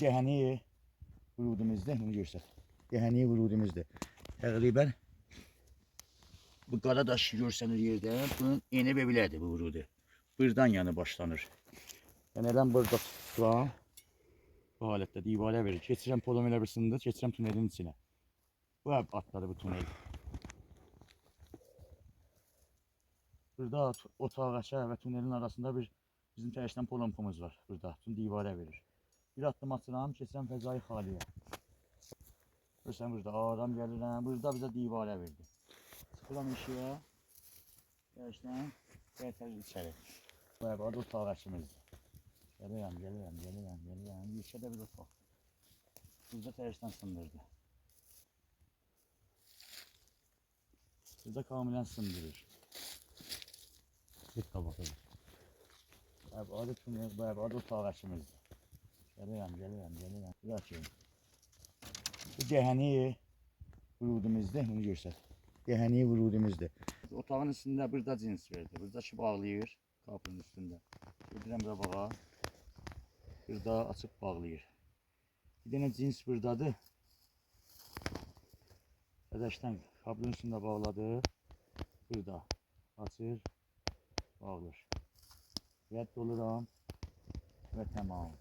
cəhəni vurudumuzda, bunu görsək. Cəhəni vurudumuzda. Təqribən bu qara daş görsənir yerdə. Bunun eni və bilədir bu vurudu. Buradan yanı başlanır. Yəni eləm burada tuturam. Bu halətdə divara verir. Keçirəm polom elə birisində, keçirəm tunelin içinə. Bu atladı bu tunel. Burada otağaça və tunelin arasında bizim tərəfdən polompumuz var. Burada tüm divara verir. Bir addım atıram, keçirəm fəzai xaliyə. Görürsən burada aram gəlirəm. Burada bizə divara verdi. Çıxıram işiyə. Tərəfdən qaytarır içəri. Bu əbəd otağaçımızdır. Gəlirəm. Yekədə bir otaq. Burada tərəfdən sındırdı. Burada kamilən sındırır. Bir tabaqdır. Bu əbəd otağaçımızdır. Gəlirəm. Bir açayım. Bu cəhəni vurudumuzda, bunu görsək. Cəhəni vurudumuzda. Otağın üstündə burada cins verdi. Burada ki bağlayır qapının üstündə. Gedirəm qabağa. Burada açıb bağlayır. Bir dənə cins buradadır. Təzəşdən kabelin üstündə bağladı. Burada açır, bağlar. Rədd oluram və tamam.